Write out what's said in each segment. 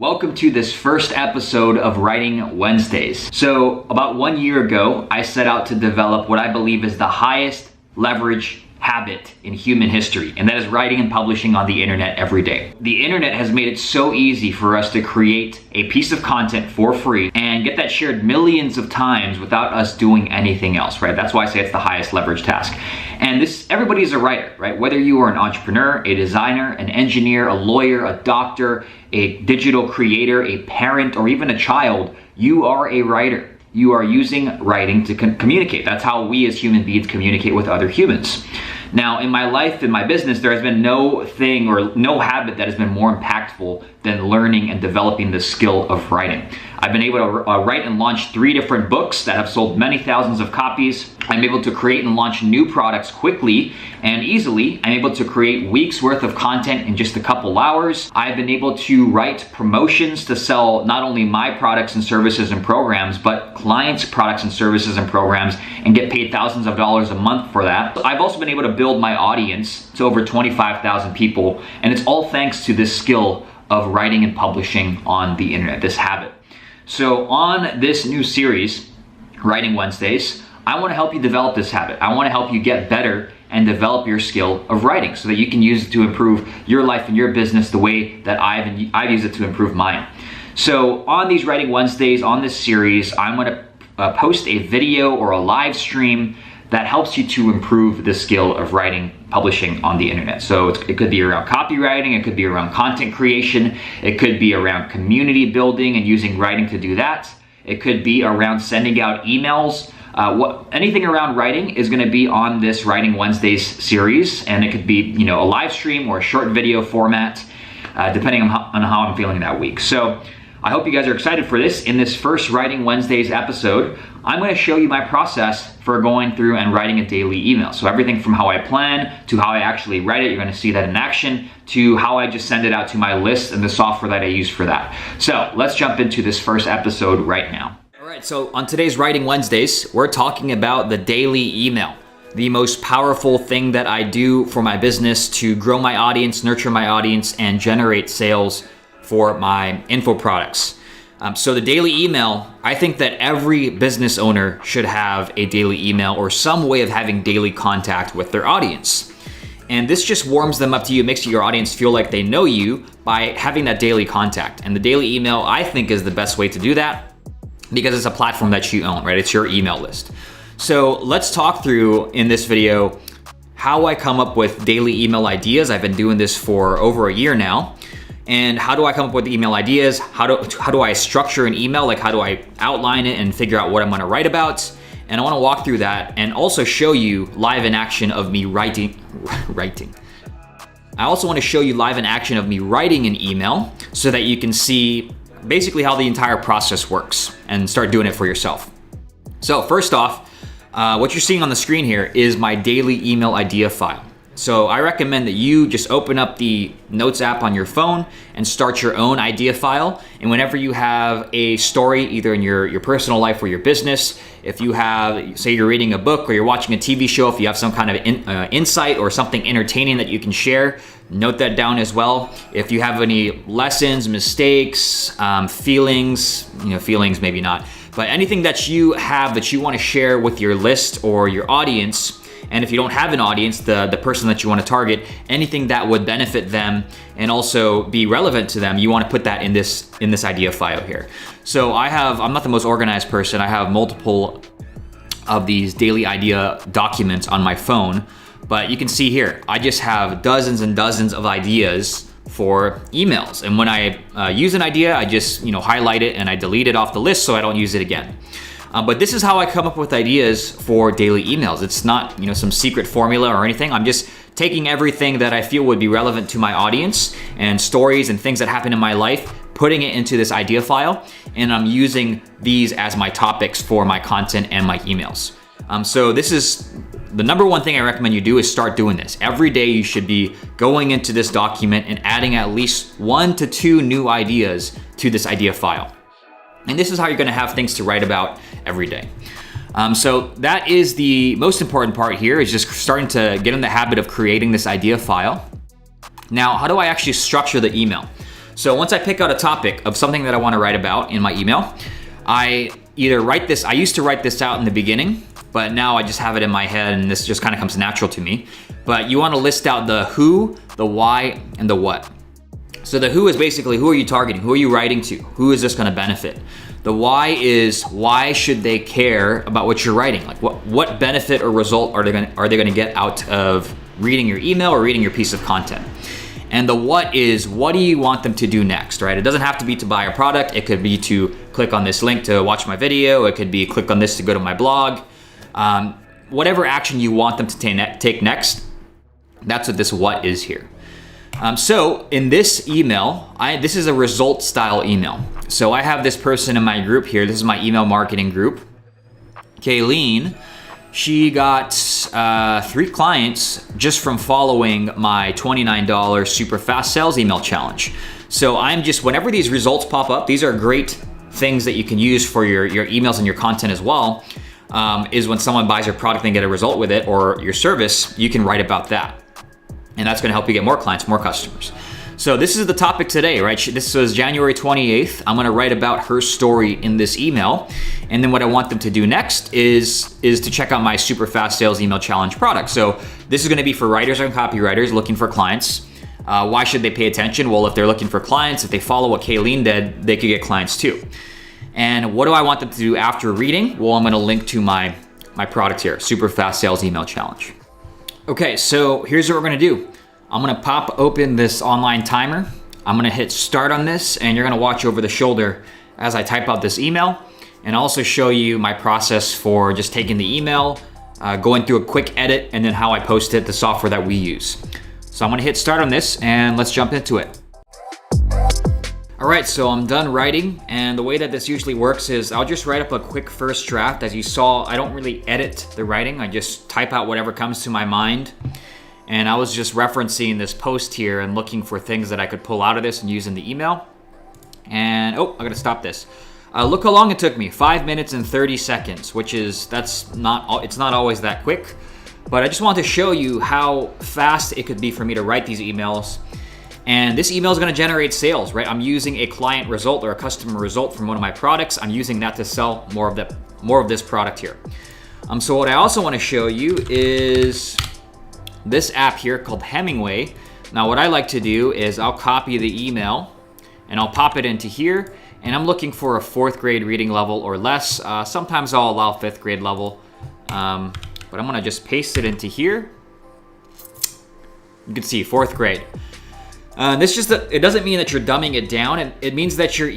Welcome to this first episode of Writing Wednesdays. So about 1 year ago, I set out to develop what I believe is the highest leverage habit in human history, and that is writing and publishing on the internet every day. The internet has made it so easy for us to create a piece of content for free and get that shared millions of times without us doing anything else, right? That's why I say it's the highest leverage task. And everybody is a writer, right? Whether you are an entrepreneur, a designer, an engineer, a lawyer, a doctor, a digital creator, a parent, or even a child, you are a writer. You are using writing to communicate. That's how we as human beings communicate with other humans. Now, in my life, in my business, there has been no thing or no habit that has been more impactful than learning and developing the skill of writing. I've been able to write and launch 3 different books that have sold many thousands of copies. I'm able to create and launch new products quickly and easily. I'm able to create weeks worth of content in just a couple hours. I've been able to write promotions to sell not only my products and services and programs, but clients' products and services and programs, and get paid thousands of dollars a month for that. I've also been able to build my audience to over 25,000 people, and it's all thanks to this skill of writing and publishing on the internet, this habit. So on this new series, Writing Wednesdays, I want to help you develop this habit. I want to help you get better and develop your skill of writing so that you can use it to improve your life and your business the way that I've used it to improve mine. So on these Writing Wednesdays, on this series, I'm going to post a video or a live stream that helps you to improve the skill of writing, publishing on the internet. So it could be around copywriting, it could be around content creation, it could be around community building and using writing to do that. It could be around sending out emails. Anything around writing is gonna be on this Writing Wednesdays series, and it could be a live stream or a short video format, depending on how I'm feeling that week. So I hope you guys are excited for this. In this first Writing Wednesdays episode, I'm going to show you my process for going through and writing a daily email. So everything from how I plan to how I actually write it, you're going to see that in action, to how I just send it out to my list and the software that I use for that. So let's jump into this first episode right now. All right, so on today's Writing Wednesdays, we're talking about the daily email, the most powerful thing that I do for my business to grow my audience, nurture my audience, and generate sales for my info products. So the daily email, I think that every business owner should have a daily email or some way of having daily contact with their audience. And this just warms them up to you, makes your audience feel like they know you by having that daily contact. And the daily email, I think, is the best way to do that because it's a platform that you own, right? It's your email list. So let's talk through in this video how I come up with daily email ideas. I've been doing this for over a year now. And how do I come up with email ideas? How do I structure an email? Like, how do I outline it and figure out what I'm gonna write about? And I wanna walk through that and also show you live in action of me writing. I also wanna show you live in action of me writing an email so that you can see basically how the entire process works and start doing it for yourself. So first off, what you're seeing on the screen here is my daily email idea file. So I recommend that you just open up the Notes app on your phone and start your own idea file. And whenever you have a story, either in your personal life or your business, if you have, say you're reading a book or you're watching a TV show, if you have some kind of insight or something entertaining that you can share, note that down as well. If you have any lessons, mistakes, feelings, feelings maybe not, but anything that you have that you want to share with your list or your audience. And if you don't have an audience, the person that you want to target, anything that would benefit them and also be relevant to them, you want to put that in this idea file here. So I'm not the most organized person. I have multiple of these daily idea documents on my phone, but you can see here, I just have dozens and dozens of ideas for emails. And when I use an idea, I just highlight it and I delete it off the list so I don't use it again. But this is how I come up with ideas for daily emails. It's not, some secret formula or anything. I'm just taking everything that I feel would be relevant to my audience and stories and things that happen in my life, putting it into this idea file, and I'm using these as my topics for my content and my emails. So this is the number one thing I recommend you do is start doing this. Every day you should be going into this document and adding at least 1 to 2 new ideas to this idea file. And this is how you're gonna have things to write about every day. So that is the most important part here, is just starting to get in the habit of creating this idea file. Now, how do I actually structure the email? So once I pick out a topic of something that I want to write about in my email, I either write this, I used to write this out in the beginning, but now I just have it in my head and this just kind of comes natural to me. But you want to list out the who, the why, and the what. So the who is basically, who are you targeting? Who are you writing to? Who is this going to benefit? The why is, why should they care about what you're writing? Like what benefit or result are they going to get out of reading your email or reading your piece of content? And the what is, what do you want them to do next, right? It doesn't have to be to buy a product. It could be to click on this link to watch my video. It could be click on this to go to my blog. Whatever action you want them to take next, that's what this what is here. So in this email, this is a result style email. So I have this person in my group here. This is my email marketing group. Kayleen, she got 3 clients just from following my $29 super fast sales email challenge. So whenever these results pop up, these are great things that you can use for your emails and your content as well, is when someone buys your product and get a result with it or your service, you can write about that. And that's gonna help you get more clients, more customers. So this is the topic today, right? This was January 28th. I'm gonna write about her story in this email. And then what I want them to do next is to check out my super fast sales email challenge product. So this is gonna be for writers and copywriters looking for clients. Why should they pay attention? Well, if they're looking for clients, if they follow what Kayleen did, they could get clients too. And what do I want them to do after reading? Well, I'm gonna link to my product here, super fast sales email challenge. Okay, so here's what we're gonna do. I'm gonna pop open this online timer. I'm gonna hit start on this and you're gonna watch over the shoulder as I type out this email and also show you my process for just taking the email, going through a quick edit, and then how I post it, the software that we use. So I'm gonna hit start on this and let's jump into it. All right, so I'm done writing, and the way that this usually works is I'll just write up a quick first draft. As you saw, I don't really edit the writing. I just type out whatever comes to my mind. And I was just referencing this post here and looking for things that I could pull out of this and use in the email. And, I gotta stop this. Look how long it took me, 5 minutes and 30 seconds, which is, it's not always that quick. But I just wanted to show you how fast it could be for me to write these emails. And this email is going to generate sales, right? I'm using a client result or a customer result from one of my products. I'm using that to sell more of this product here. So what I also want to show you is this app here called Hemingway. Now what I like to do is I'll copy the email and I'll pop it into here, and I'm looking for a 4th grade reading level or less. Sometimes I'll allow 5th grade level, but I'm going to just paste it into here. You can see 4th grade. It doesn't mean that you're dumbing it down. It means that your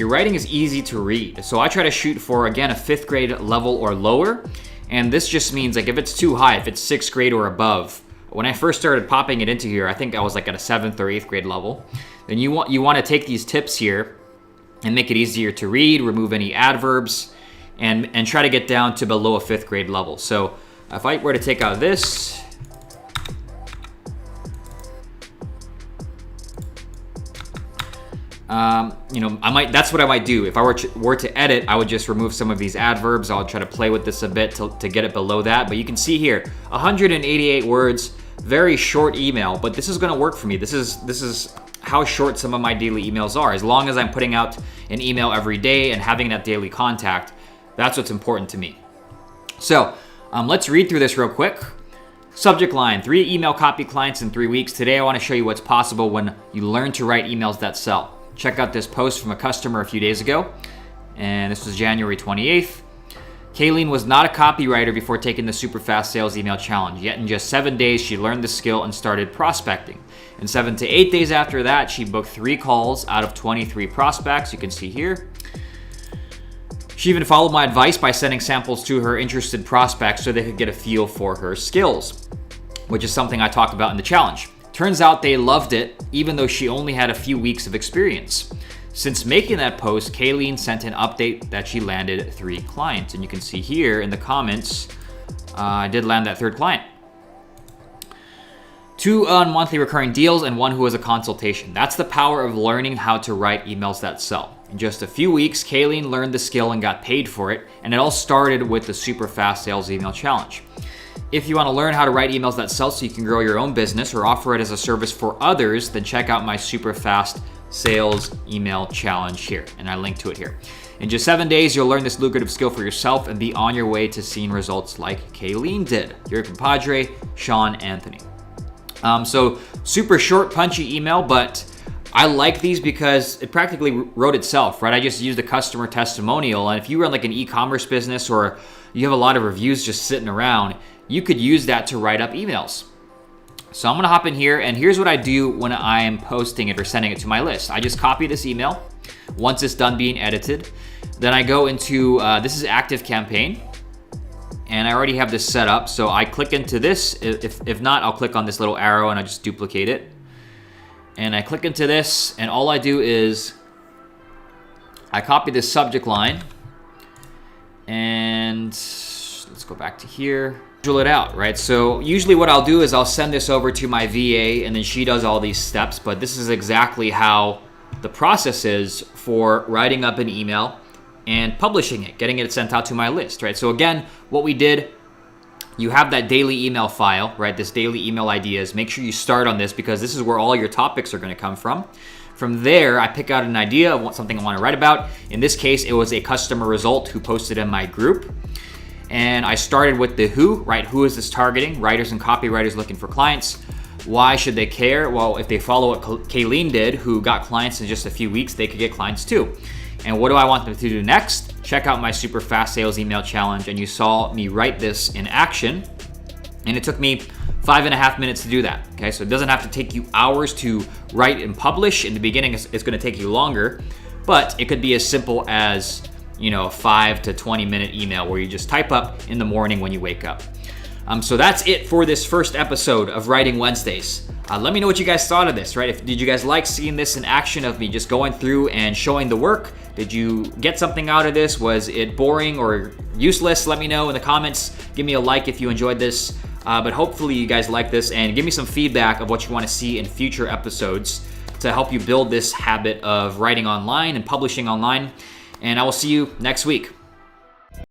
writing is easy to read. So I try to shoot for, again, a 5th grade level or lower. And this just means like if it's too high, if it's 6th grade or above, when I first started popping it into here, I think I was like at a 7th or 8th grade level. Then you want to take these tips here and make it easier to read, remove any adverbs, and try to get down to below a 5th grade level. So if I were to take out this, that's what I might do. If I were to edit, I would just remove some of these adverbs. I'll try to play with this a bit to get it below that. But you can see here, 188 words, very short email, but this is gonna work for me. This is how short some of my daily emails are. As long as I'm putting out an email every day and having that daily contact, that's what's important to me. So let's read through this real quick. Subject line, 3 email copy clients in 3 weeks. Today I wanna show you what's possible when you learn to write emails that sell. Check out this post from a customer a few days ago, and this was January 28th. Kayleen was not a copywriter before taking the super fast sales email challenge, yet in just 7 days she learned the skill and started prospecting. And 7 to 8 days after that, she booked 3 calls out of 23 prospects, you can see here. She even followed my advice by sending samples to her interested prospects so they could get a feel for her skills, which is something I talked about in the challenge. Turns out they loved it, even though she only had a few weeks of experience. Since making that post, Kayleen sent an update that she landed 3 clients. And you can see here in the comments, I did land that 3rd client. 2 on monthly recurring deals and 1 who was a consultation. That's the power of learning how to write emails that sell. In just a few weeks, Kayleen learned the skill and got paid for it. And it all started with the super fast sales email challenge. If you want to learn how to write emails that sell so you can grow your own business or offer it as a service for others, then check out my super fast sales email challenge here, and I link to it here. In just 7 days, you'll learn this lucrative skill for yourself and be on your way to seeing results like Kayleen did. Your compadre, Sean Anthony. So super short, punchy email, but I like these because it practically wrote itself, right? I just used a customer testimonial, and if you run like an e-commerce business or you have a lot of reviews just sitting around, you could use that to write up emails. So I'm gonna hop in here, and here's what I do when I'm posting it or sending it to my list. I just copy this email once it's done being edited. Then I go into, this is ActiveCampaign, and I already have this set up. So I click into this. If not, I'll click on this little arrow and I just duplicate it. And I click into this, and all I do is I copy this subject line, and let's go back to here. Drill it out, right? So usually what I'll do is I'll send this over to my VA, and then she does all these steps, but this is exactly how the process is for writing up an email and publishing it, getting it sent out to my list, right? So again, what we did, you have that daily email file, right? This daily email ideas. Make sure you start on this because this is where all your topics are going to come from. From there, I pick out an idea of something I want to write about. In this case, it was a customer result who posted in my group. And I started with the who, right? Who is this targeting? Writers and copywriters looking for clients. Why should they care? Well, if they follow what Kayleen did, who got clients in just a few weeks, they could get clients too. And what do I want them to do next? Check out my super fast sales email challenge. And you saw me write this in action. And it took me 5.5 minutes to do that. Okay, so it doesn't have to take you hours to write and publish. In the beginning, it's going to take you longer, but it could be as simple as, a 5 to 20 minute email where you just type up in the morning when you wake up. So that's it for this first episode of Writing Wednesdays. Let me know what you guys thought of this, right? Did you guys like seeing this in action of me just going through and showing the work? Did you get something out of this? Was it boring or useless? Let me know in the comments. Give me a like if you enjoyed this. But hopefully you guys like this, and give me some feedback of what you want to see in future episodes to help you build this habit of writing online and publishing online. And I will see you next week.